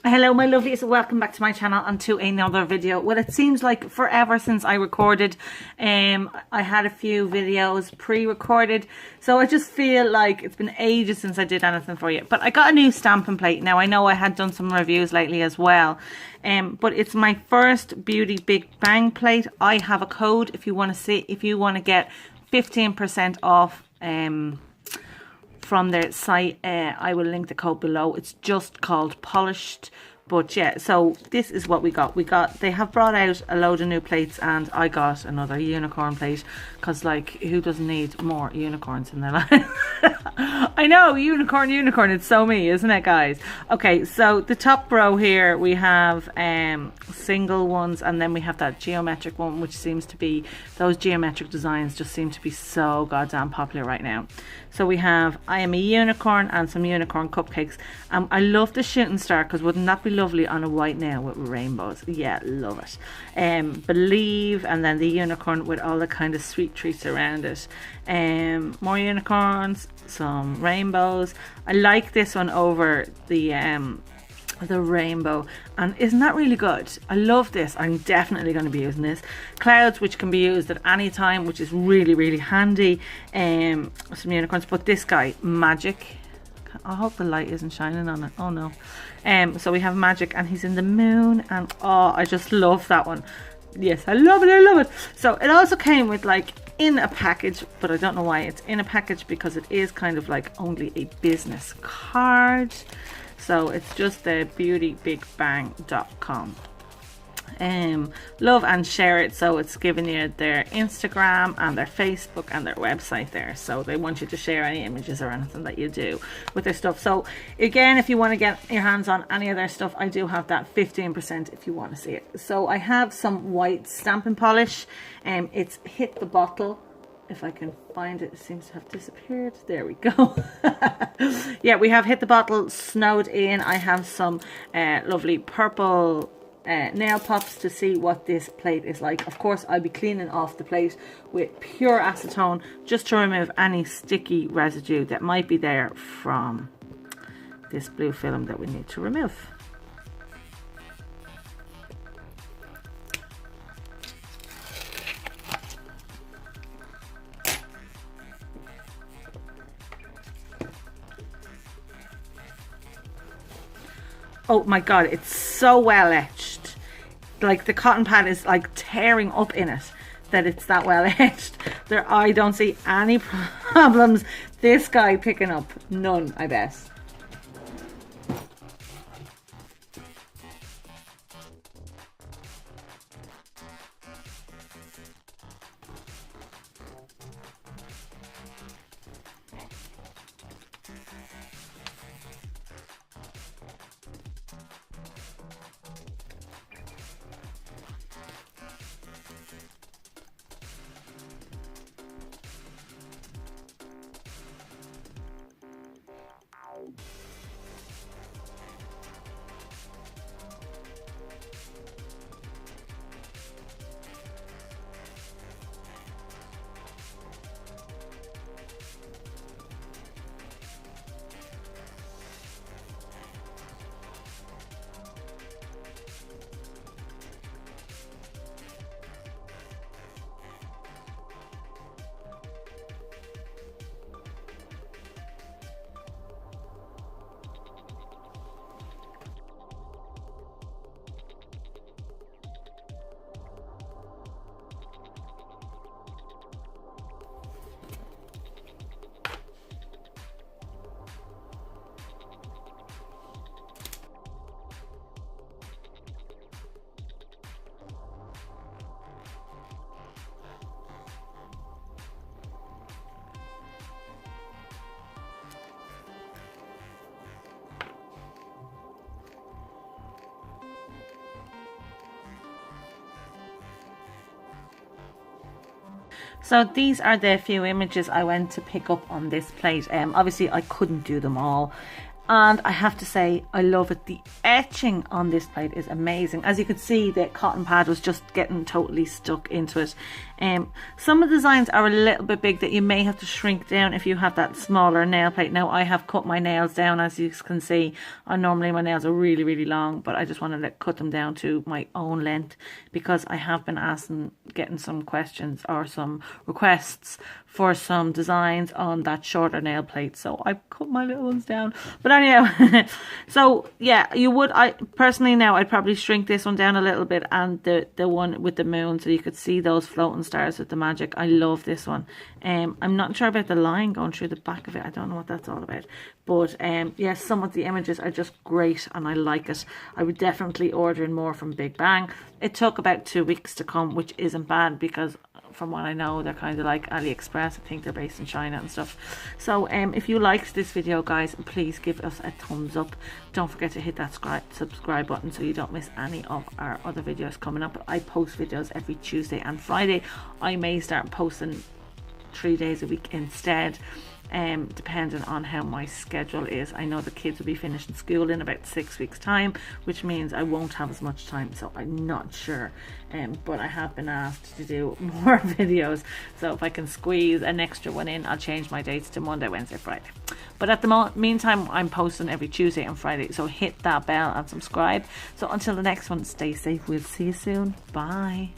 Hello my lovelies, welcome back to my channel and to another video. Well, it seems like forever since I recorded. I had a few videos pre-recorded, so I just feel like it's been ages since I did anything for you. But I got a new stamping plate. Now I know I had done some reviews lately as well, but it's my first Beauty Big Bang plate. I have a code if you want to get 15% off from their site. I will link the code below. It's just called Polished. But yeah, so this is what we got. They have brought out a load of new plates, and I got another unicorn plate because, like, who doesn't need more unicorns in their life? I know, unicorn, it's so me, isn't it, guys? Okay, so the top row here we have single ones, and then we have that geometric one, which seems to be, those geometric designs just seem to be so goddamn popular right now. So we have I Am a Unicorn and some unicorn cupcakes. I love the shooting star because wouldn't that be lovely on a white nail with rainbows? Yeah, love it. Believe, and then the unicorn with all the kind of sweet treats around it. More unicorns, some rainbows. I like this one over the rainbow, and isn't that really good? I love this. I'm definitely going to be using this. Clouds, which can be used at any time, which is really handy. Some unicorns, but this guy, magic. I hope the light isn't shining on it. Oh no. So we have magic, and he's in the moon, and oh, I just love that one. Yes, I love it. So it also came with, like, in a package, but I don't know why it's in a package, because it is kind of like only a business card. So it's just the beautybigbang.com. Love and share it. So it's giving you their Instagram and their Facebook and their website there. So they want you to share any images or anything that you do with their stuff. So again, if you want to get your hands on any of their stuff, I do have that 15% if you want to see it. So I have some white stamping polish. It's Hit the Bottle. If I can find it, it seems to have disappeared. There we go. Yeah, we have Hit the Bottle snowed in. I have some lovely purple nail pops to see what this plate is like. Of course, I'll be cleaning off the plate with pure acetone just to remove any sticky residue that might be there from this blue film that we need to remove. Oh my god, it's so well etched. Like, the cotton pad is like tearing up in it, that it's that well etched. I don't see any problems this guy picking up. None, I bet. So these are the few images I went to pick up on this plate. Obviously I couldn't do them all, and I have to say I love it. The etching on this plate is amazing. As you can see, the cotton pad was just getting totally stuck into it. Some of the designs are a little bit big that you may have to shrink down if you have that smaller nail plate. Now I have cut my nails down, as you can see. Normally my nails are really, really long, but I just want to cut them down to my own length, because I have been getting some questions or some requests for some designs on that shorter nail plate, so I cut my little ones down. But anyhow, so yeah, I personally, now I'd probably shrink this one down a little bit, and the one with the moon, so you could see those floating stars with the magic. I love this one. I'm not sure about the line going through the back of it. I don't know what that's all about, but yes, some of the images are just great and I like it. I would definitely order more from Big Bang. It took about 2 weeks to come, which isn't bad, because from what I know, they're kind of like AliExpress. I think they're based in China and stuff. So if you liked this video, guys, please give us a thumbs up. Don't forget to hit that subscribe button so you don't miss any of our other videos coming up. I post videos every Tuesday and Friday. I may start posting 3 days a week instead, depending on how my schedule is. I know the kids will be finishing school in about 6 weeks time, which means I won't have as much time, so I'm not sure, but I have been asked to do more videos, so if I can squeeze an extra one in, I'll change my dates to Monday, Wednesday, Friday. But at the meantime, I'm posting every Tuesday and Friday, so hit that bell and subscribe. So until the next one, stay safe. We'll see you soon. Bye.